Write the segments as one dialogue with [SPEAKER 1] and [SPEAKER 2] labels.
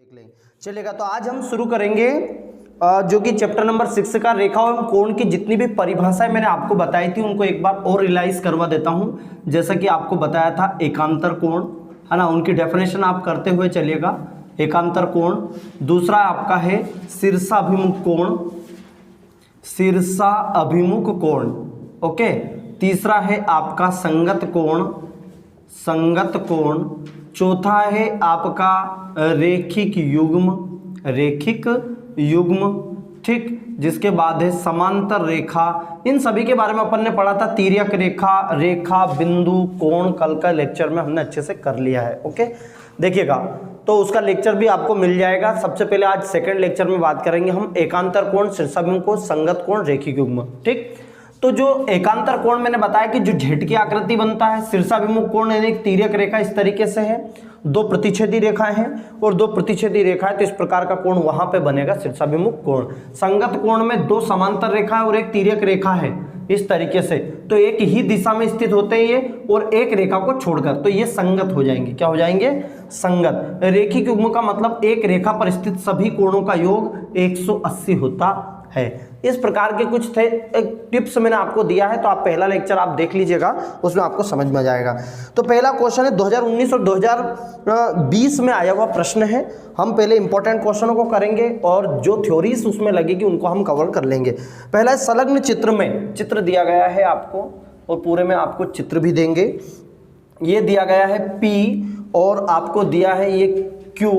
[SPEAKER 1] देख लें। चलेगा, तो आज हम शुरू करेंगे जो कि चैप्टर नंबर 6 का रेखा एवं कोण की जितनी भी परिभाषाएं मैंने आपको बताई थी उनको एक बार और रियलाइज करवा देता हूं। जैसा कि आपको बताया था एकांतर कोण, है ना, उनकी डेफिनेशन आप करते हुए चलिएगा। एकांतर कोण, दूसरा आपका है शीर्षाभिमुख कोण, शीर्षा अभिमुख कोण, ओके। तीसरा है आपका संगत कोण, संगत कोण। चौथा है आपका रेखिक युग्म, रेखिक युग्म, ठीक। जिसके बाद है समांतर रेखा। इन सभी के बारे में अपन ने पढ़ा था, तिर्यक रेखा, रेखा, बिंदु, कोण, कल का लेक्चर में हमने अच्छे से कर लिया है, ओके। देखिएगा, तो उसका लेक्चर भी आपको मिल जाएगा। सबसे पहले आज सेकंड लेक्चर में बात करेंगे हम एकांतर कोण, शीर्षाभिमुख कोण, संगत कोण, रेखिक युग्म, ठीक। तो जो एकांतर कोण मैंने बताया कि जो झटकी आकृति बनता है, शीर्षाभिमुख कोण यानी एक तिर्यक रेखा इस तरीके से है, दो प्रतिच्छेदी रेखाएं हैं और दो प्रतिच्छेदी रेखाएं, तो इस प्रकार का कोण वहां पे बनेगा शीर्षाभिमुख कोण। संगत कोण में दो समांतर रेखा है और एक तिर्यक रेखा है इस तरीके से, तो एक ही दिशा में स्थित होते हैं ये और एक रेखा को छोड़कर, तो ये संगत हो जाएंगे। क्या हो जाएंगे? संगत। रेखिक युग्म का मतलब एक रेखा पर स्थित सभी कोणों का योग 180 होता है। इस प्रकार के कुछ थे टिप्स मैंने आपको दिया है, तो आप पहला लेक्चर आप देख लीजिएगा, उसमें आपको समझ में आ जाएगा। तो पहला क्वेश्चन है 2019 और 2020 में आया हुआ प्रश्न है। हम पहले इंपॉर्टेंट क्वेश्चनों को करेंगे और जो थ्योरीज उसमें लगेगी उनको हम कवर कर लेंगे। पहला है संलग्न चित्र में, चित्र दिया गया है आपको और पूरे में आपको चित्र भी देंगे। ये दिया गया है P और आपको दिया है ये Q,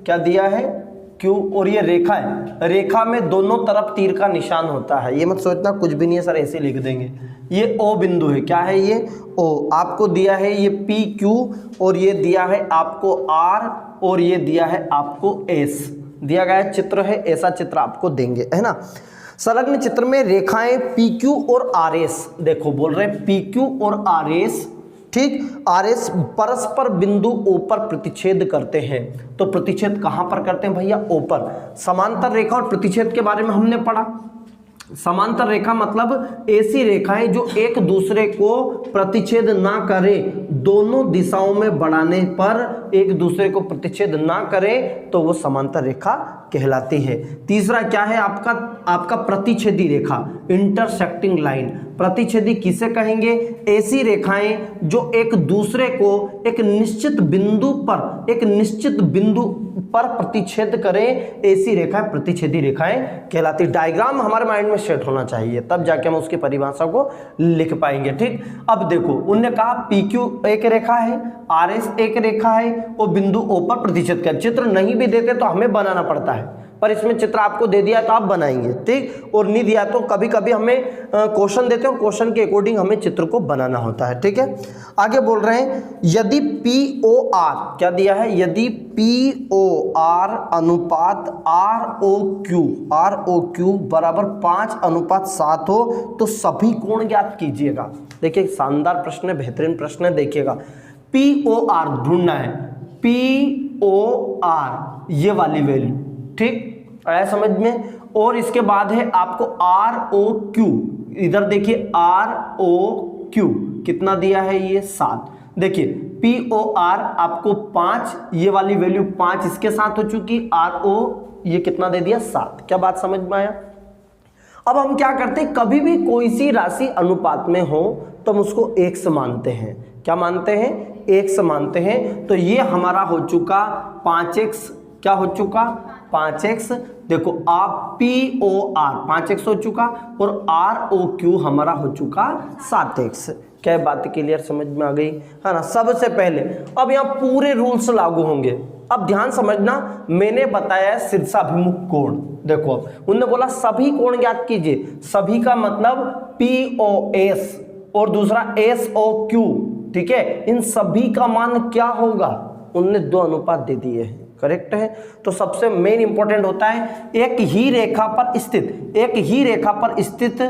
[SPEAKER 1] क्या दिया है? Q, और ये रेखा है, रेखा में दोनों तरफ तीर का निशान होता है। ये मत सोचना कुछ भी नहीं है सर, ऐसे लिख देंगे। ये O बिंदु है, क्या है ये? O। आपको दिया है ये PQ और ये दिया है आपको R और ये दिया है आपको S। दिया गया चित्र है, ऐसा चित्र आपको देंगे, है ना। संलग्न चित्र में रेखाएं PQ और RS, देखो बोल रहे हैं PQ और RS, ठीक। RS परस्पर बिंदु O पर प्रतिच्छेद करते हैं। तो प्रतिच्छेद कहां पर करते हैं भैया? O पर। समांतर रेखा और प्रतिच्छेद के बारे में हमने पढ़ा। समांतर रेखा मतलब ऐसी रेखाएं जो एक दूसरे को प्रतिच्छेद ना करे, दोनों दिशाओं में बढ़ाने पर एक दूसरे को प्रतिच्छेद ना करे तो वो समांतर रेखा कहलाती है। तीसरा क्या है आपका प्रतिच्छेदी रेखा, इंटरसेक्टिंग लाइन। प्रतिच्छेदी किसे कहेंगे? ऐसी रेखाएं जो एक दूसरे को एक निश्चित बिंदु पर प्रतिच्छेद करें, ऐसी रेखाएं प्रतिच्छेदी रेखाएं कहलाती। डायग्राम हमारे माइंड में सेट होना चाहिए, तब जाके हम उसकी परिभाषा को लिख पाएंगे, ठीक। अब देखो, उनने कहा PQ एक रेखा है, RS एक रेखा है और बिंदु O पर प्रतिच्छेद कर। चित्र नहीं भी देते तो हमें बनाना पड़ता है, पर इसमें चित्र आपको दे दिया है तो आप बनाएंगे, ठीक। और नहीं दिया तो कभी कभी हमें क्वेश्चन देते हैं, क्वेश्चन के अकॉर्डिंग हमें चित्र को बनाना होता है, ठीक है। आगे बोल रहे हैं यदि POR, क्या दिया है? यदि POR अनुपात ROQ बराबर 5:7 हो तो सभी कोण ज्ञात कीजिएगा। देखिए शानदार प्रश्न है, बेहतरीन प्रश्न है, देखिएगा। POR ढूंढना है, POR ये वाली वैल्यू, ठीक, आया समझ में। और इसके बाद है आपको ROQ, इधर देखिए ROQ कितना दिया है? ये 7। देखिए POR आपको 5, ये वाली वैल्यू 5 इसके साथ हो चुकी, RO ये कितना दे दिया? 7। क्या बात समझ में आया? अब हम क्या करते हैं, कभी भी कोई सी राशि अनुपात में हो तो हम उसको x मानते हैं। क्या मानते हैं? x मानते हैं। तो ये हमारा हो चुका 5x, क्या हो चुका? 5x। देखो आप POR 5x हो चुका और ROQ हमारा हो चुका 7x। क्या बात क्लियर समझ में आ गई, है ना। सबसे पहले अब यहाँ पूरे रूल्स लागू होंगे। अब ध्यान समझना, मैंने बताया शीर्षाभिमुख कोण। देखो उन्होंने बोला सभी कोण ज्ञात कीजिए, सभी का मतलब POS और दूसरा SOQ, ठीक है। इन सभी का मान क्या होगा? उनने 2 अनुपात दे दिए हैं, करेक्ट है। तो सबसे मेन इंपॉर्टेंट होता है एक ही रेखा पर स्थित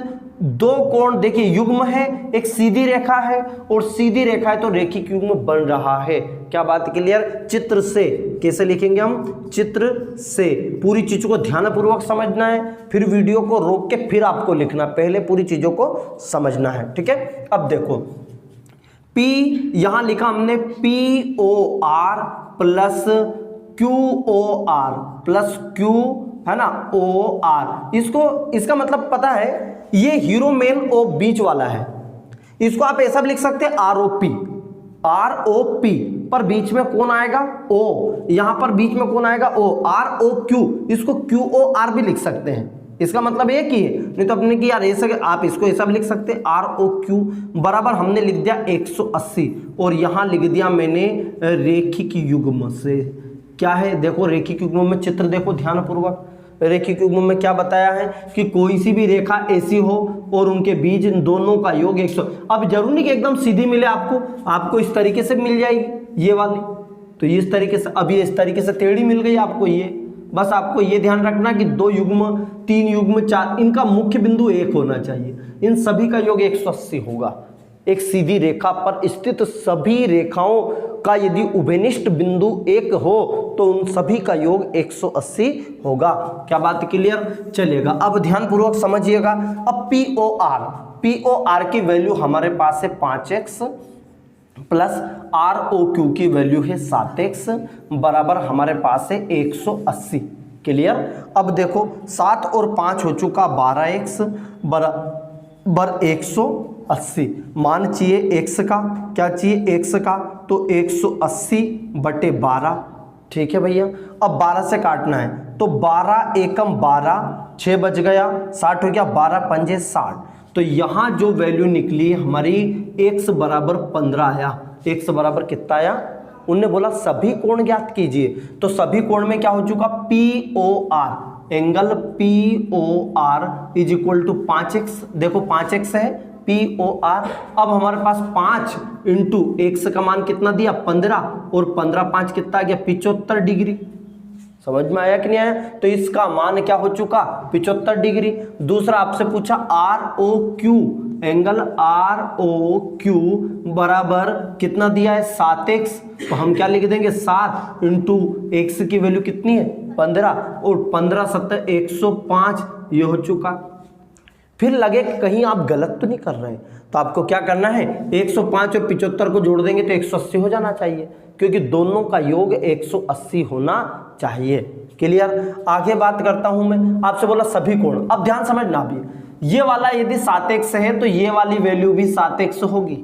[SPEAKER 1] दो कोण। देखिए युग्म है, एक सीधी रेखा है और सीधी रेखा है तो रेखिक युग्म बन रहा है। क्या बात क्लियर? चित्र से कैसे लिखेंगे हम? चित्र से। पूरी चीजों को ध्यानपूर्वक समझना है, फिर वीडियो को रोक के फिर आपको लिखना, पहले पूरी चीजों को समझना है, ठीक है। अब देखो P यहां लिखा हमने POR plus Q O R plus Q है ना ओ आर। इसका मतलब पता है, ये हीरो मेन ओ बीच वाला है, इसको आप ऐसा भी लिख सकते हैं आर ओ पी, पर बीच में कौन आएगा ओ, यहां पर बीच में कौन आएगा ओ, आर ओ क्यू, इसको क्यू ओ आर भी लिख सकते हैं। इसका मतलब एक ही है, नहीं तो अपने की यार ऐसे आप इसको ऐसा भी लिख सकते हैं आर ओ क्यू बराबर हमने लिख दिया 180 और यहां लिख दिया मैंने रेखिक युग्म से। क्या है देखो, रेखिक युग्म में चित्र देखो ध्यानपूर्वक। रेखिक युग्म में क्या बताया है कि कोई सी भी रेखा ऐसी हो और उनके बीच इन दोनों का योग 100। अब जरूरी नहीं कि एकदम सीधी मिले आपको इस तरीके से मिल जाएगी ये वाली, तो इस तरीके से, अब ये इस तरीके से टेढ़ी मिल गई आपको ये। बस आपको ये ध्यान रखना कि 2 युग्म 3 युग्म 4 इनका मुख्य बिंदु 1 होना चाहिए, इन सभी का योग 180 होगा। एक सीधी रेखा पर स्थित सभी रेखाओं का यदि उभयनिष्ठ बिंदु 1 हो तो उन सभी का योग 180 होगा। क्या बात क्लियर? चलेगा, अब ध्यान पूर्वक समझिएगा। अब पी ओ आर की वैल्यू हमारे पास है 5x plus R O Q की वैल्यू है 7x बराबर हमारे पास है 180। क्लियर? अब देखो 7 और 5 हो चुका 12x बराबर 180। मान चाहिए x का, क्या चाहिए x का, तो 180 बटे 12। ठीक है भैया, अब 12 से काटना है तो 12 एकम 12, 6 बच गया, 60 हो गया, 12 पंजे 60। तो यहां जो वैल्यू निकली हमारी x बराबर 15 आया। x बराबर कितना आया? उनने बोला सभी कोण ज्ञात कीजिए, तो सभी कोण में क्या हो चुका P O R, angle P O R is equal to 5x। देखो 5x है पी ओ आर। अब हमारे पास 5 इंटू x का मान कितना दिया 15 और 15 5 कितना आ गया 75 डिग्री। समझ में आया कि नहीं आया? तो इसका मान क्या हो चुका 75 डिग्री। दूसरा आपसे पूछा R O Q, angle R O Q बराबर कितना दिया है 7x, तो हम क्या लिख देंगे 7 इंटू एक्स की वैल्यू कितनी है 15 और 15 7 105, ये हो चुका। फिर लगे कि कहीं आप गलत तो नहीं कर रहे हैं, तो आपको क्या करना है 105 और 75 को जोड़ देंगे तो 180 हो जाना चाहिए, क्योंकि दोनों का योग 180 होना चाहिए। क्लियर? आगे बात करता हूं मैं, आपसे बोला सभी कोण। अब ध्यान समझना, भी ये वाला यदि 7x है तो ये वाली वैल्यू भी 7x होगी।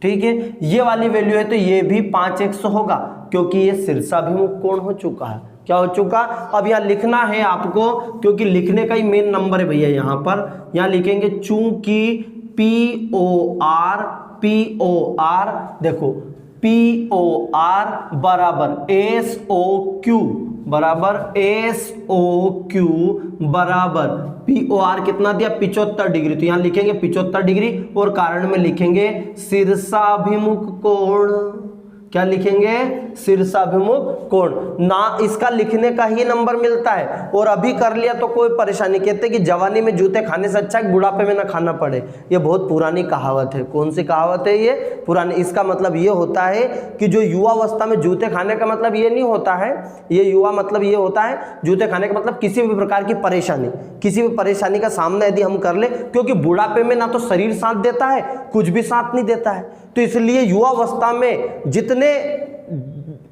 [SPEAKER 1] ठीक है, ये वाली वैल्यू है तो ये भी 5x होगा, क्योंकि ये शीर्षाभिमुख कोण हो चुका है। क्या हो चुका? अब यहां लिखना है आपको, क्योंकि लिखने का ही मेन नंबर है भैया। यहां पर यहां लिखेंगे चूंकि पी ओ आर देखो पी ओ आर बराबर एस ओ क्यू बराबर पी ओ आर कितना दिया 75 डिग्री, तो यहां लिखेंगे 75 डिग्री और कारण में लिखेंगे शीर्षाभिमुख कोण। क्या लिखेंगे? शीर्षाभिमुख कोण। ना इसका लिखने का ही नंबर मिलता है, और अभी कर लिया तो कोई परेशानी। कहते कि जवानी में जूते खाने से अच्छा है बुढ़ापे में ना खाना पड़े। ये बहुत पुरानी कहावत है। कौन सी कहावत है ये? पुरानी। इसका मतलब ये होता है कि जो युवा अवस्था में जूते खाने का मतलब ये नहीं होता है, ये युवा मतलब ये होता है जूते खाने का मतलब किसी भी प्रकार की परेशानी, किसी भी परेशानी का सामना यदि हम कर ले, क्योंकि बुढ़ापे में ना तो शरीर साथ देता है, कुछ भी साथ नहीं देता है। तो इसलिए युवा अवस्था में जितने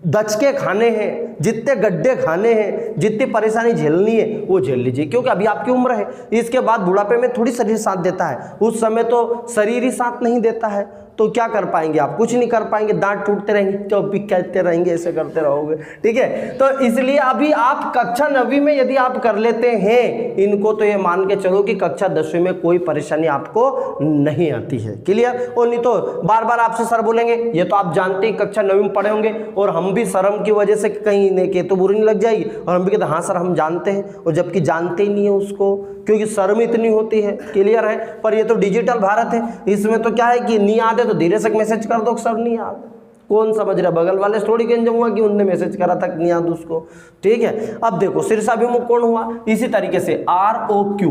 [SPEAKER 1] दचके खाने हैं, जितने गड्ढे खाने हैं, जितनी परेशानी झेलनी है वो झेल लीजिए, क्योंकि अभी आपकी उम्र है। इसके बाद बुढ़ापे में थोड़ी शरीर साथ देता है, उस समय तो शरीर ही साथ नहीं देता है, तो क्या कर पाएंगे आप? कुछ नहीं कर पाएंगे, दांत टूटते रहेंगे, चौपी कहते रहेंगे, ऐसे करते रहोगे। ठीक है, तो इसलिए अभी आप कक्षा 9वीं में यदि आप कर लेते हैं इनको, तो ये मान के चलो कि कक्षा 10वीं में कोई परेशानी आपको नहीं आती है। क्लियर? और नहीं तो बार बार आपसे सर बोलेंगे, ये तो आप जानते ही कक्षा 9वीं में पढ़े होंगे, और हम भी शर्म की वजह से कहीं नहीं के तो बुरी नहीं लग जाएगी, और हम भी कहते हाँ सर हम जानते हैं, और जबकि जानते ही नहीं है उसको, क्योंकि शर्म इतनी होती है। क्लियर है? पर ये तो डिजिटल भारत है, इसमें तो क्या है कि नहीं याद है तो धीरे से मैसेज कर दो सर नहीं याद। कौन समझ रहा? बगल वाले से थोड़ी कह जाऊंगा कि उनने मैसेज करा था नहीं याद उसको। ठीक है, अब देखो शीर्षाभिमुख कोण हुआ इसी तरीके से आर ओ क्यू।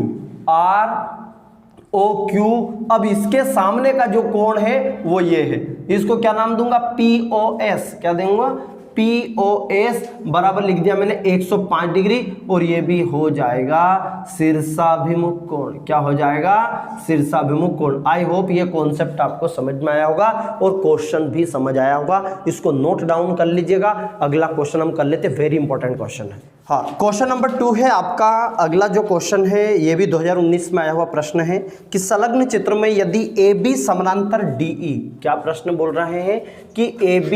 [SPEAKER 1] अब इसके सामने का जो कोण है वो ये है, इसको क्या नाम दूंगा? P O S. क्या दूंगा? POS बराबर लिख दिया मैंने 105 डिग्री, और ये भी हो जाएगा शीर्षाभिमुख कोण। क्या हो जाएगा? शीर्षाभिमुख कोण। आई होप ये कॉन्सेप्ट आपको समझ में आया होगा और क्वेश्चन भी समझ आया होगा। इसको नोट डाउन कर लीजिएगा। अगला क्वेश्चन हम कर लेते, वेरी इंपॉर्टेंट क्वेश्चन है। हाँ, क्वेश्चन नंबर 2 है आपका। अगला जो क्वेश्चन है ये भी 2019 में आया हुआ प्रश्न है कि संलग्न चित्र में यदि AB समानांतर DE, क्या प्रश्न बोल रहे हैं कि AB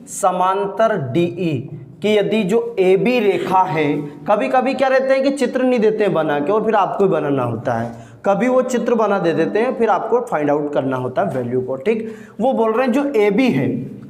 [SPEAKER 1] समांतर DE कि यदि जो AB रेखा है, कभी कभी क्या रहते हैं कि चित्र नहीं देते हैं बना के और फिर आपको ही बनाना होता है, कभी वो चित्र बना दे देते हैं फिर आपको फाइंड आउट करना होता है वैल्यू को। ठीक, वो बोल रहे हैं जो AB है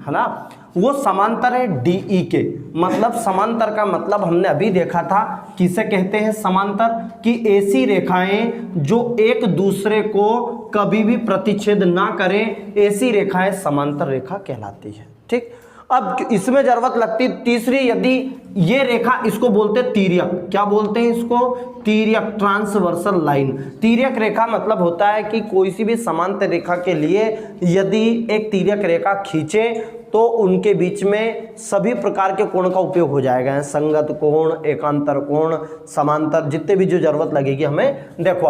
[SPEAKER 1] ना, वो समांतर है DE के। मतलब समांतर का मतलब हमने अभी देखा था किसे कहते हैं समांतर, कि ऐसी रेखाएं जो एक दूसरे को कभी भी प्रतिच्छेद ना करें, ऐसी रेखाएं समांतर रेखा कहलाती है। ठीक, अब इसमें जरूरत लगती तीसरी, यदि ये रेखा, इसको बोलते तिर्यक। क्या बोलते हैं इसको? तिर्यक, ट्रांसवर्सल लाइन। तिर्यक रेखा मतलब होता है कि कोई सी भी समांतर रेखा के लिए यदि एक तिर्यक रेखा खींचे तो उनके बीच में सभी प्रकार के कोण का उपयोग हो जाएगा। संगत कोण, एकांतर कोण, समांतर, जितने भी जो जरूरत लगेगी हमें। देखो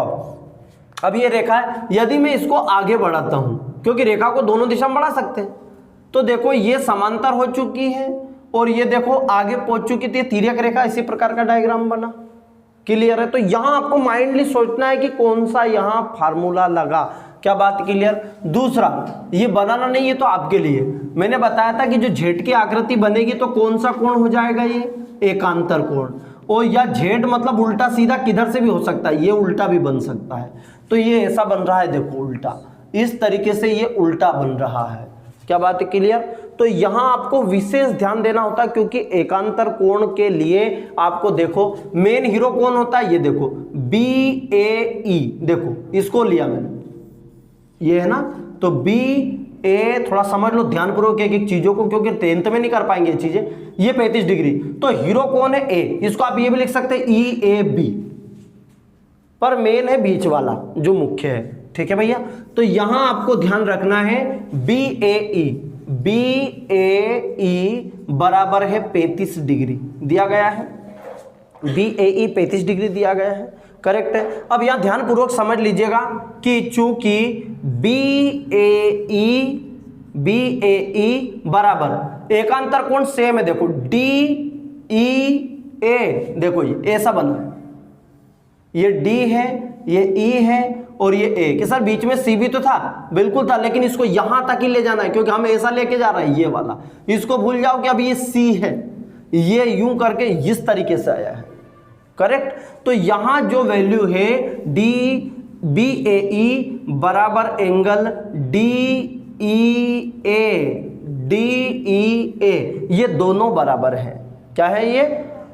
[SPEAKER 1] अब ये रेखा है, यदि मैं इसको आगे बढ़ाता हूं, क्योंकि रेखा को दोनों दिशा में बढ़ा सकते हैं, तो देखो ये समांतर हो चुकी है और ये देखो आगे पहुंच चुकी थी, तिर्यक रेखा। इसी प्रकार का डायग्राम बना। क्लियर है? तो यहां आपको माइंडली सोचना है कि कौन सा यहां फार्मूला लगा। क्या बात क्लियर? दूसरा, ये बनाना नहीं, ये तो आपके लिए मैंने बताया था कि जो जेड की आकृति बनेगी तो कौन सा कोण हो जाएगा? ये एकांतर कोण। और या जेड मतलब उल्टा सीधा किधर से भी हो सकता है, ये उल्टा भी बन सकता है। तो ये ऐसा बन रहा है, देखो उल्टा, इस तरीके से ये उल्टा बन रहा है। क्या बात है क्लियर? तो यहां आपको विशेष ध्यान देना होता है, क्योंकि एकांतर कोण के लिए आपको देखो मेन हीरो कौन होता है, ये देखो BAE, देखो इसको लिया मैंने, ये है ना, तो BA, थोड़ा समझ लो ध्यानपूर्वक एक एक चीजों को, क्योंकि 10th में नहीं कर पाएंगे ये चीजें। ये 35 डिग्री, तो हीरो कौन है? A, इसको आप ये भी लिख सकते हैं EAB, पर मेन है बीच वाला जो मुख्य है। ठीक है भैया? तो यहां आपको ध्यान रखना है BAE बराबर है 35 डिग्री दिया गया है। BAE 35 डिग्री दिया गया है, करेक्ट है। अब यहां ध्यानपूर्वक समझ लीजिएगा कि चूंकि BAE बराबर एकांतर कोण सेम है, देखो DEA, देखो ये ऐसा बना है, ये D है, ये E है और ये A, कि सर बीच में C भी तो था, बिल्कुल था, लेकिन इसको यहां तक ही ले जाना है क्योंकि हम ऐसा लेके जा रहे हैं, ये वाला। इसको भूल जाओ कि अब ये C है, ये यूं करके इस तरीके से आया है, करेक्ट। तो यहां जो वैल्यू है BAE बराबर एंगल DEA, ये दोनों बराबर है। क्या है ये?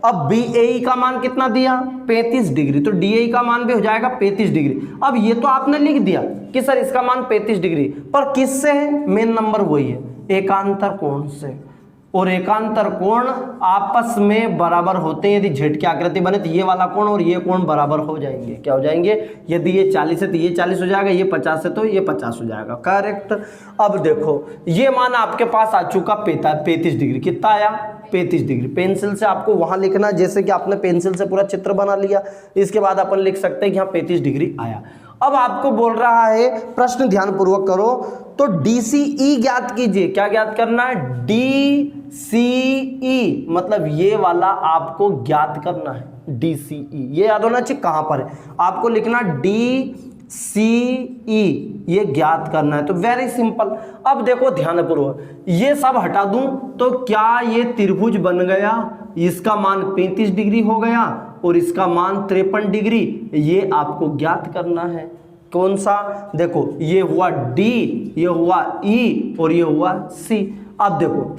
[SPEAKER 1] अब BAE का मान कितना दिया? 35 डिग्री, तो DAE का मान भी हो जाएगा 35 डिग्री। अब ये तो आपने लिख दिया कि सर इसका मान 35 डिग्री, पर किससे है? मेन नंबर वही है, एकांतर कोण से। और एकांतर कोण आपस में बराबर होते हैं। यदि जेड की आकृति बने तो ये वाला कोण और ये कोण बराबर हो जाएंगे। क्या हो जाएंगे? यदि ये 40 है तो ये 40 हो जाएगा, ये 50 है तो ये 50 हो जाएगा, करेक्ट। अब देखो ये मान आपके पास आ चुका 35 डिग्री। कितना आया? 35 डिग्री। पेंसिल से आपको वहां लिखना, जैसे कि आपने पेंसिल से पूरा चित्र बना लिया, इसके बाद अपन लिख सकते हैं कि यहाँ 35 डिग्री आया। अब आपको बोल रहा है, प्रश्न ध्यानपूर्वक करो, तो DCE ज्ञात कीजिए। क्या ज्ञात करना है? DCE मतलब ये वाला आपको ज्ञात करना है, DCE। ये याद होना चाहिए कहां पर है, आपको लिखना DCE, ये ज्ञात करना है। तो वेरी सिंपल। अब देखो ध्यानपूर्वक, ये सब हटा दूं तो क्या ये त्रिभुज बन गया? इसका मान 35 डिग्री हो गया और इसका मान 53 डिग्री। ये आपको ज्ञात करना है। कौन सा? देखो ये हुआ D, ये हुआ E और ये हुआ C। अब देखो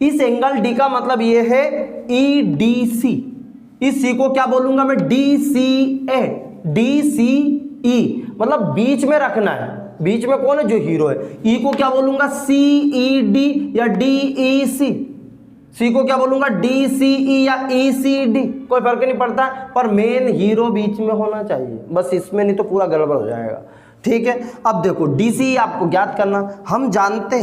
[SPEAKER 1] इस एंगल D का मतलब ये है EDC, इस C को क्या बोलूंगा मैं? DCA, DCE मतलब बीच में रखना है। बीच में कौन है? जो हीरो है। E को क्या बोलूंगा? CED या DEC। C को क्या बोलूंगा? DCE या ECD, कोई फर्क नहीं पड़ता, पर मेन हीरो बीच में होना चाहिए, बस इसमें, नहीं तो पूरा गड़बड़ हो जाएगा। ठीक है? अब देखो DCE आपको ज्ञात करना, हम जानते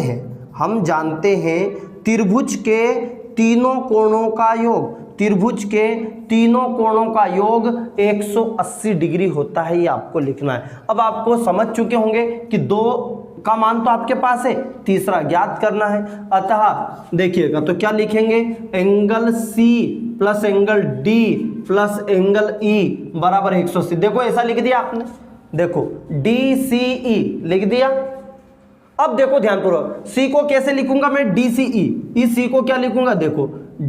[SPEAKER 1] हैं त्रिभुज के तीनों कोणों का योग, त्रिभुज के तीनों कोणों का योग 180 डिग्री होता है, ये आपको लिखना है। अब आपको समझ चुके होंगे कि 2 का मान तो आपके पास है, तीसरा ज्ञात करना है। अतः देखिएगा तो क्या लिखेंगे, angle C plus angle D plus angle E बराबर 180। देखो ऐसा लिख दिया आपने, देखो DCE लिख दिया। अब देखो ध्यानपूर्वक, C को कैसे लिखूंगा मैं, DCE, इस C को क्या लिखूंगा, देखो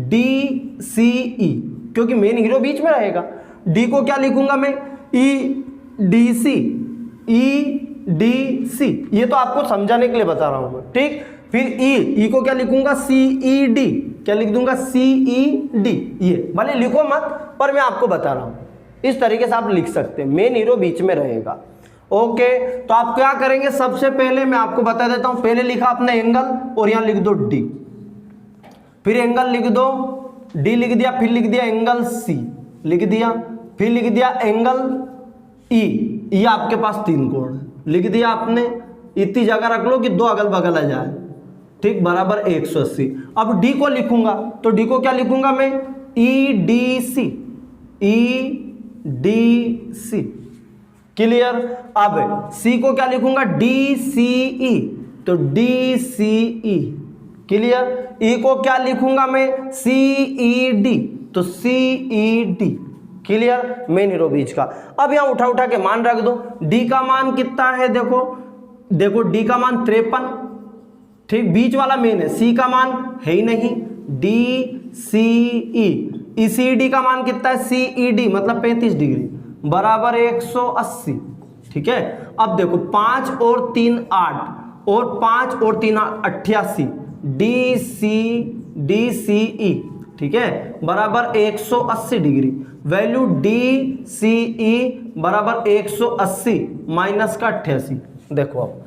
[SPEAKER 1] DCE, क्योंकि मेन हीरो बीच में रहेगा। D को क्या लिखूंगा मैं, EDC, EDC, ये तो आपको समझाने के लिए बता रहा हूं मैं, ठीक। फिर E को क्या लिखूंगा, CED, क्या लिख दूंगा, CED। ये भले लिखो मत, पर मैं आपको बता रहा हूं, इस तरीके से आप लिख सकते हैं, मेन हीरो बीच में रहेगा। ओके, तो आप क्या करेंगे, सबसे पहले मैं आपको बता देता हूं, पहले लिखा आपने एंगल और यहां लिख दो D, फिर एंगल लिख दो, D लिख दिया, फिर लिख दिया एंगल C लिख दिया, फिर लिख दिया एंगल E, ये आपके पास 3 कोण है, लिख दिया आपने। इतनी जगह रख लो कि 2 अगल बगल आ जाए, ठीक, बराबर 180। अब D को लिखूंगा, तो D को क्या लिखूंगा मैं, EDC, EDC, क्लियर। अब C को क्या लिखूंगा, DCE, तो DCE, क्लियर। E को क्या लिखूंगा मैं, CED, तो CED, क्लियर, मेन हीरो बीच का। अब यहां उठा उठा के मान रख दो। D का मान कितना है, देखो देखो D का मान 53, ठीक, बीच वाला मेन है, C का मान है ही नहीं, DCE, ECD का मान कितना है, CED मतलब 35 डिग्री बराबर 180, ठीक है। अब देखो 5 और 3 8 और 5 और 3 88, DCE, ठीक है, बराबर 180 डिग्री। वैल्यू DCE बराबर 180 माइनस का 88। देखो अब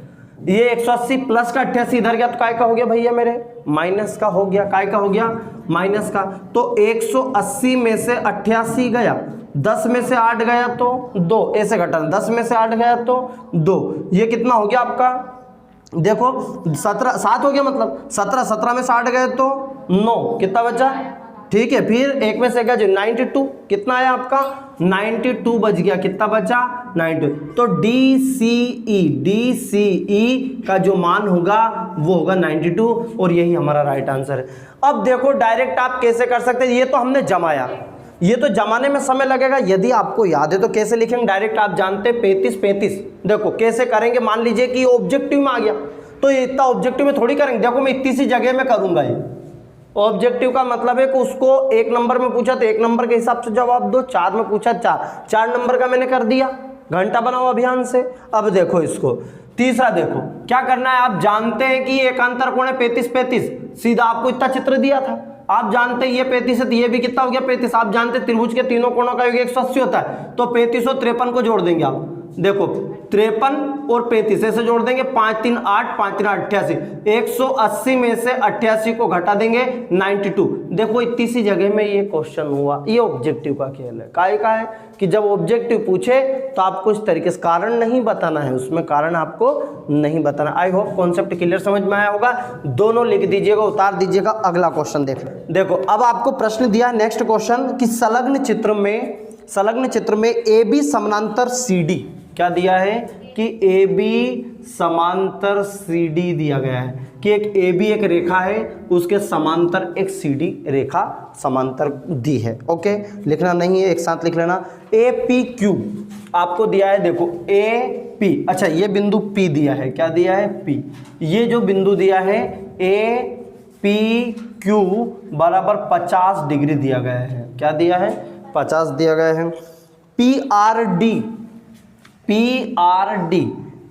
[SPEAKER 1] ये 180 प्लस का 88 इधर गया तो काय का हो गया भैया मेरे, माइनस का हो गया। काय का हो गया, माइनस का। तो 180 में से 88 गया, 10 में से 8 गया तो 2, ऐसे घटा, 10 में से 8 गया तो 2, ये कितना हो गया आपका, देखो 17 7 हो गया, मतलब 17 में से 8 गए तो 9, कितना बचा, ठीक है। फिर एक में से गया जो 92, कितना आया आपका, 92 बच गया, कितना बचा, 92। तो DCE का जो मान होगा वो होगा 92, और यही हमारा राइट आंसर है। अब देखो डायरेक्ट आप कैसे कर सकते हैं, ये तो हमने जमाया, ये तो जमाने में समय लगेगा। यदि आपको याद है तो कैसे लिखेंगे, डायरेक्ट आप जानते हैं 35। देखो कैसे करेंगे, मान लीजिए कि ऑब्जेक्टिव में आ गया, तो ये इतना ऑब्जेक्टिव में थोड़ी करेंगे। देखो मैं इतनी सी जगह में करूंगा, ये ऑब्जेक्टिव का मतलब है कि उसको 1 नंबर में पूछा तो 1 नंबर के हिसाब से जवाब दो, 4 में पूछा 4 नंबर का मैंने कर दिया, घंटा बनाओ अभियान से। अब देखो इसको तीसरा, देखो क्या करना है, आप जानते हैं कि एकांतर कोण है 35, सीधा आपको इतना चित्र दिया था, आप जानते हैं ये 35 है तो ये भी कितना हो गया 35। आप जानते हैं त्रिभुज के तीनों कोणों का योग 180 होता है, तो 35 और 53 को जोड़ देंगे आप, देखो 53 और 35 ऐसे जोड़ देंगे, 5 3 8 5 3 88, 180 में से 88 को घटा देंगे 92। देखो इतनी सी जगह में ये क्वेश्चन हुआ, ये ऑब्जेक्टिव का खेल है। काहे का है कि जब ऑब्जेक्टिव पूछे तो आपको इस तरीके से कारण नहीं बताना है, उसमें कारण आपको नहीं बताना। आई होप कॉन्सेप्ट क्लियर समझ में आया होगा। दोनों लिख दीजिएगा, उतार दीजिएगा। अगला क्वेश्चन देखो अब आपको प्रश्न दिया है नेक्स्ट क्वेश्चन कि संलग्न चित्र में AB समानांतर CD, क्या दिया है कि AB समांतर CD दिया गया है कि एक AB एक रेखा है, उसके समांतर एक CD रेखा समांतर दी है। ओके, लिखना नहीं है, एक साथ लिख लेना। APQ आपको दिया है, देखो AP, अच्छा ये बिंदु P दिया है, क्या दिया है P, ये जो बिंदु दिया है APQ बराबर 50 डिग्री दिया गया है, क्या दिया है 50 दिया गया है।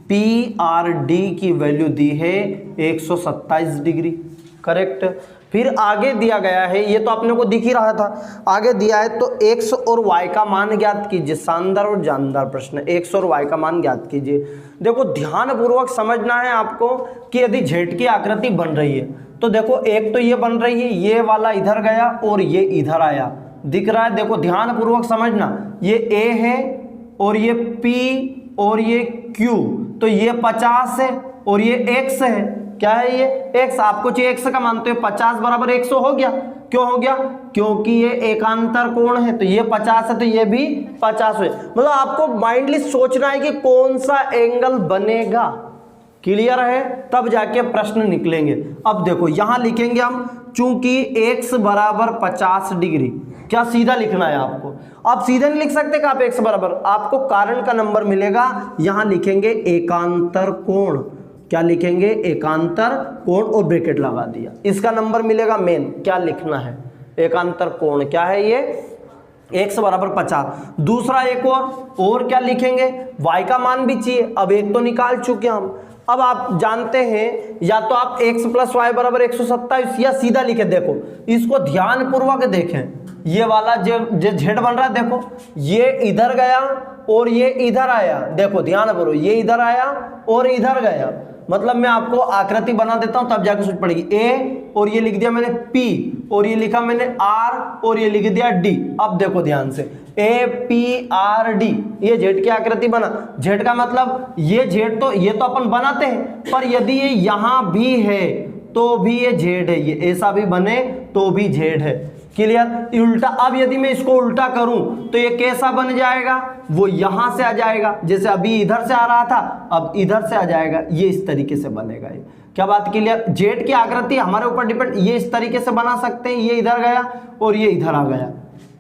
[SPEAKER 1] PRD की वैल्यू दी है 127 डिग्री, करेक्ट। फिर आगे दिया गया है, ये तो अपने को दिख ही रहा था, आगे दिया है तो x और y का मान ज्ञात कीजिए। शानदार और जानदार प्रश्न, x और y का मान ज्ञात कीजिए। देखो ध्यानपूर्वक समझना है आपको कि यदि z की आकृति बन रही है तो देखो एक तो ये बन रही है, ये वाला इधर गया और ये इधर आया, दिख रहा है। देखो ध्यानपूर्वक समझना, ये A है और ये P और ये Q, तो ये 50 है और ये X है, क्या है ये X, आपको चाहिए X का मान, तो 50 बराबर 100 हो गया, क्यों हो गया? क्योंकि ये एकांतर कोण है, तो ये 50 है तो ये भी 50 है। मतलब आपको माइंडली सोचना है कि कौन सा एंगल बनेगा, क्लियर है, तब जाके प्रश्न निकलेंगे। अब देखो यहां लिखेंगे हम, चूंकि x बराबर 50 डिग्री, क्या सीधा लिखना है आपको? आप सीधा नहीं लिख सकते कि आप x बराबर, आपको कारण का नंबर मिलेगा, यहां लिखेंगे एकांतर कोण। क्या लिखेंगे? एकांतर कोण, और ब्रैकेट लगा दिया, इसका नंबर मिलेगा मेन। क्या लिखना है? एकांतर कोण क्या है ये? x बराबर 50। दूसरा एक और क्या लिखेंगे? y का मान भी चाहिए। अब एक तो निकाल चुके हम, अब आप जानते हैं या तो आप x प्लस वाई बराबर 127 या सीधा लिखे। देखो इसको ध्यान पूर्वक देखें, ये वाला जो z बन रहा है, देखो ये इधर गया और ये इधर आया। देखो ध्यान पूर्वक, ये इधर आया और इधर गया। मतलब मैं आपको आकृति बना देता हूं तब जाके सोच पड़ेगी। a और ये लिख दिया मैंने p, और ये लिखा मैंने r, और ये लिख दिया d। अब देखो ध्यान से, a p r d, ये z की आकृति बना। z का मतलब ये z तो ये तो अपन बनाते हैं, पर यदि ये यहां भी है तो भी ये z है, ये ऐसा भी बने तो भी z है। क्लियर? उल्टा, अब यदि मैं इसको उल्टा करूं तो ये कैसा बन जाएगा? वो यहां से आ जाएगा, जैसे अभी इधर से आ रहा था अब इधर से आ जाएगा, ये इस तरीके से बनेगा। ये क्या बात क्लियर? जेड की आकृति हमारे ऊपर डिपेंड, ये इस तरीके से बना सकते हैं, ये इधर गया और ये इधर आ गया।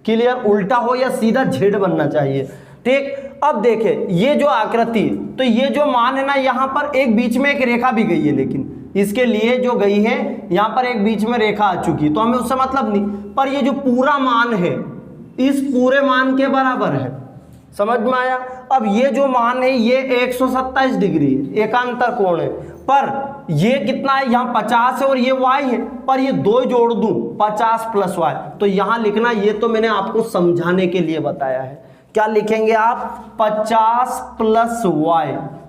[SPEAKER 1] क्लियर? उल्टा हो या सीधा जेड बनना चाहिए। ठीक, अब देखें ये जो आकृति, तो ये जो मान है ना, यहां पर एक बीच में एक रेखा भी गई है, लेकिन इसके लिए जो गई है यहां पर एक बीच में रेखा आ चुकी है, तो हमें उससे मतलब नहीं। पर ये जो पूरा मान है इस पूरे मान के बराबर है, समझ में आया? अब ये जो मान है ये 127 डिग्री है, एकांतर कोण है, पर ये कितना है? यहाँ 50 है और ये y है, पर ये दो जोड़ दूं 50 प्लस y, तो यहां लिखना, ये तो मैंने आपको समझाने के लिए बताया है। क्या लिखेंगे आप? 50 प्लस y,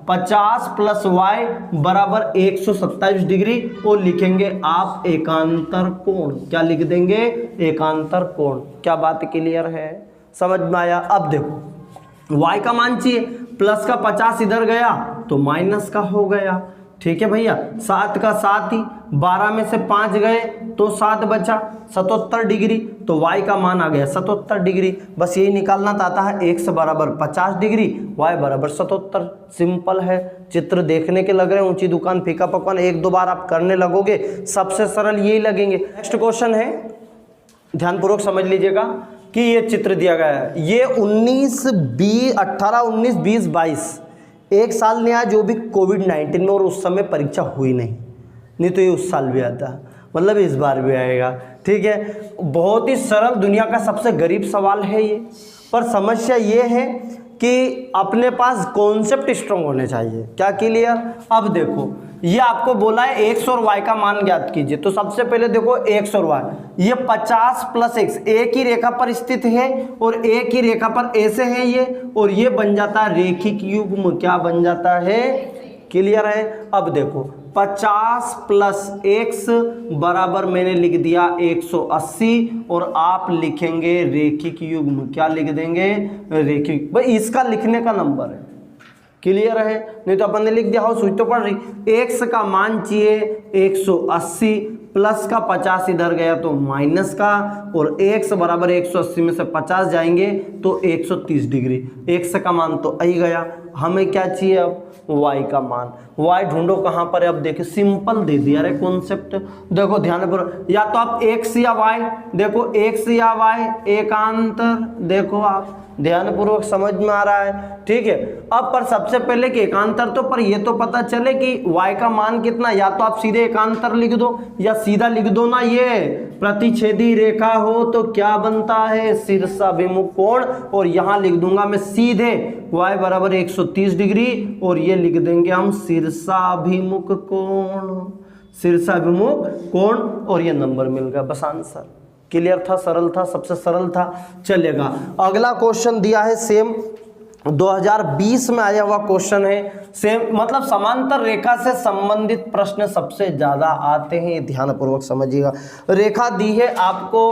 [SPEAKER 1] 50 प्लस y बराबर 127 डिग्री, और लिखेंगे आप एकांतर कोण। क्या लिख देंगे? एकांतर कोण। क्या बात क्लियर है? समझ में आया? अब देखो y का मान चाहिए, प्लस का 50 इधर गया तो माइनस का हो गया। ठीक है भैया, 7 का 7 ही, 12 में से 5 गए तो 7 बचा, 77 डिग्री, तो y का मान आ गया 77 डिग्री। बस यही निकालना आता है, x बराबर 50 डिग्री, y बराबर 77। सिंपल है। चित्र देखने के लग रहे हैं ऊंची दुकान फीका पकवान, एक दो बार आप करने लगोगे सबसे सरल यही लगेंगे। नेक्स्ट क्वेश्चन है, ध्यानपूर्वक समझ लीजिएगा कि ये चित्र दिया गया है, ये 18, 19, 20, 22 एक साल ने आया जो भी कोविड-19 में, और उस समय परीक्षा हुई नहीं तो ये उस साल भी आता, मतलब इस बार भी आएगा। ठीक है, बहुत ही सरल, दुनिया का सबसे गरीब सवाल है ये, पर समस्या ये है कि अपने पास कॉन्सेप्ट स्ट्रॉन्ग होने चाहिए। क्या क्लियर? अब देखो ये आपको बोला है x और y का मान ज्ञात कीजिए, तो सबसे पहले देखो x और y, ये 50 प्लस x एक ही रेखा पर स्थित है और एक ही रेखा पर ऐसे है ये, और ये बन जाता है रेखिक युग्म। क्या बन जाता है? क्लियर है? अब देखो 50 प्लस x बराबर मैंने लिख दिया 180, और आप लिखेंगे रेखिक युग्म। क्या लिख देंगे? रेखिक। भाई इसका लिखने का नंबर है। क्लियर है? नहीं तो अपन ने लिख दिया हो, सूझ तो पड़ रही। x का मान चाहिए 180, प्लस का 50 इधर गया तो माइनस का, और x बराबर 180 में से 50 जाएंगे तो 130 डिग्री। x का मान तो आई गया, हमें क्या चाहिए अब? y का मान। y ढूंढो कहाँ पर है? अब देखो सिंपल दे दिया रे कॉन्सेप्ट। देखो ध्यान पर, या तो आप x या y, देखो x या y एकांतर, देखो आप ध्यानपूर्वक समझ में आ रहा है। ठीक है, अब पर सबसे पहले कि एकांतर तो, पर ये तो पता चले कि y का मान कितना, या तो आप सीधे एकांतर लिख दो या सीधा लिख दो ना, ये प्रतिच्छेदी रेखा हो तो क्या बनता है? शीर्षाभिमुख कोण। और यहां लिख दूंगा मैं सीधे y बराबर 130 डिग्री, और ये लिख देंगे हम शीर्षाभिमुख कोण, शीर्षाभिमुख कोण, और ये नंबर मिल गया। बस आंसर। क्लियर था? सरल था, सबसे सरल था। चलेगा, अगला क्वेश्चन दिया है सेम 2020 में आया हुआ क्वेश्चन है। सेम मतलब समांतर रेखा से संबंधित प्रश्न सबसे ज्यादा आते हैं, ध्यानपूर्वक समझिएगा। रेखा दी है आपको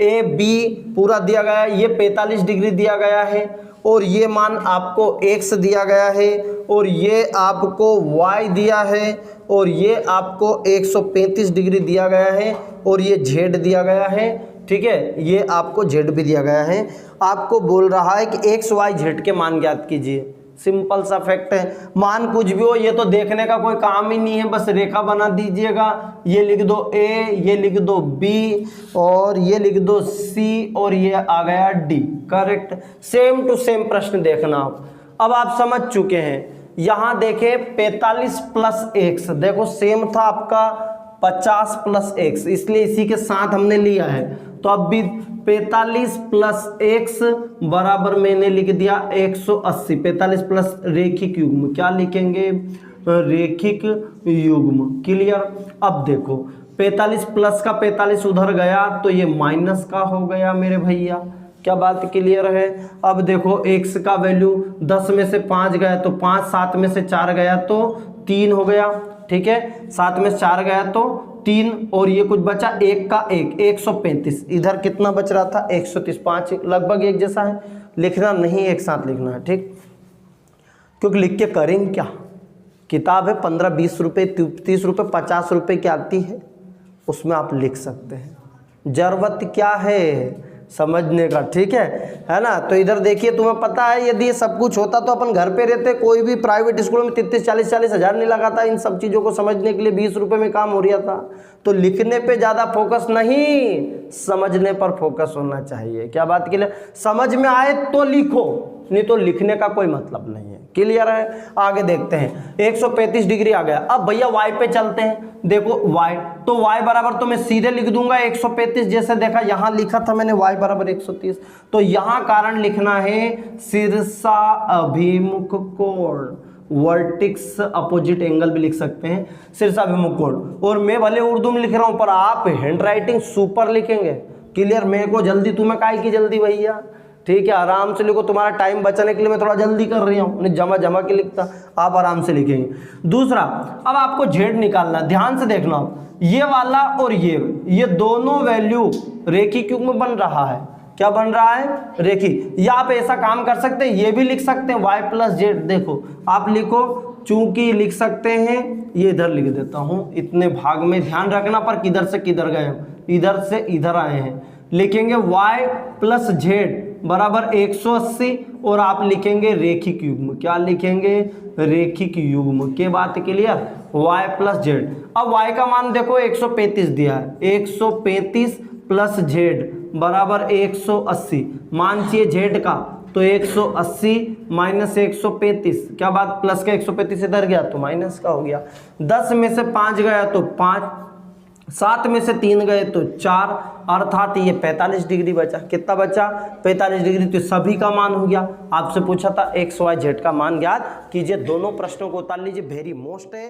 [SPEAKER 1] ए बी पूरा दिया गया है, ये 45 डिग्री दिया गया है और ये मान आपको x दिया गया है और ये आपको y दिया है और ये आपको 135 डिग्री दिया गया है और ये z दिया गया है। ठीक है, ये आपको z भी दिया गया है। आपको बोल रहा है कि x y z के मान ज्ञात कीजिए। सिंपल सा फैक्ट है, मान कुछ भी हो ये तो देखने का कोई काम ही नहीं है, बस रेखा बना दीजिएगा। ये लिख दो a, ये लिख दो b और ये लिख दो c और ये आ गया d। Correct, same to same प्रश्न देखना आप। अब आप समझ चुके हैं। यहाँ देखें 45 प्लस x, देखो सेम था आपका 50 प्लस x, इसलिए इसी के साथ हमने लिया है। तो अब भी 45 प्लस x बराबर मैंने लिख दिया 180। 45 प्लस रेखिक युग्म, क्या लिखेंगे? रेखिक युग्म। क्लियर। अब देखो 45 प्लस का 45 उधर गया तो ये माइनस का हो गया मेरे भैया। क्या बात क्लियर है? अब देखो x का वैल्यू 10 में से 5 गया तो 5, 7 में से 4 गया तो 3 हो गया। ठीक है, 7 में से 4 गया तो 3 और ये कुछ बचा 1 का 1, 135। इधर कितना बच रहा था? 130। 5 लगभग एक जैसा है, लिखना नहीं एक साथ लिखना है। ठीक, क्योंकि लिख के करेंगे क्या? किताब है 15, 20 रुपये, 30 रुपये, 50 रुपये की आती है, उसमें आप लिख सकते हैं। जरूरत क्या है? समझने का। ठीक है ना? तो इधर देखिए, तुम्हें पता है यदि ये सब कुछ होता तो अपन घर पे रहते, कोई भी प्राइवेट स्कूल में 33-40 हज़ार नहीं लगाता इन सब चीज़ों को समझने के लिए। 20 रुपये में काम हो रहा था। तो लिखने पे ज़्यादा फोकस नहीं, समझने पर फोकस होना चाहिए। क्या बात के लिए? समझ में आए तो लिखो, नहीं तो लिखने का कोई मतलब नहीं है। क्लियर है? आगे देखते हैं। 135 डिग्री आ गया। अब भैया y पे चलते हैं। देखो y, तो y बराबर तो मैं सीधे लिख दूंगा 135, जैसे देखा यहाँ लिखा था मैंने y बराबर 130। तो यहाँ कारण लिखना है शीर्षा अभिमुख कोण, वर्टिक्स अपोजिट एंगल भी लिख सकते हैं, शीर्षाभिमुख कोण। और मैं भले उर्दू में लिख रहा हूँ पर आप हैंड राइटिंग सुपर लिखेंगे। क्लियर? मेरे को जल्दी, तुम्हें काहे की जल्दी भैया? ठीक है, आराम से लिखो। तुम्हारा टाइम बचाने के लिए मैं थोड़ा जल्दी कर रही हूँ, नहीं जमा के लिखता, आप आराम से लिखेंगे। दूसरा, अब आपको z निकालना, ध्यान से देखना। ये वाला और ये दोनों वैल्यू रेखिक युग्म बन रहा है। क्या बन रहा है? रेखिक। या आप ऐसा काम कर सकते हैं, ये भी लिख सकते हैं y प्लस जेड। देखो आप लिखो, चूंकि लिख सकते हैं, ये इधर लिख देता हूँ। इतने भाग में ध्यान रखना पर किधर से किधर गए, इधर से इधर आए हैं। लिखेंगे y प्लस जेड बराबर 180 और आप लिखेंगे रेखिक युग्म। क्या लिखेंगे? रेखिक युग्म। के बात क्लियर? y plus Z. अब y का मान देखो 135 दिया है, 135 प्लस जेड बराबर 180। मान चाहिए जेड का, तो 180 माइनस 135। क्या बात? प्लस का 135 इधर गया तो माइनस का हो गया। 10 में से 5 गया तो 5, 7 में से 3 गए तो 4, अर्थात ये 45 डिग्री बचा। कितना बचा? 45 डिग्री। तो सभी का मान हो गया। आपसे पूछा था x y z का मान ज्ञात कीजिए। दोनों प्रश्नों को उतार लीजिए, वेरी मोस्ट है।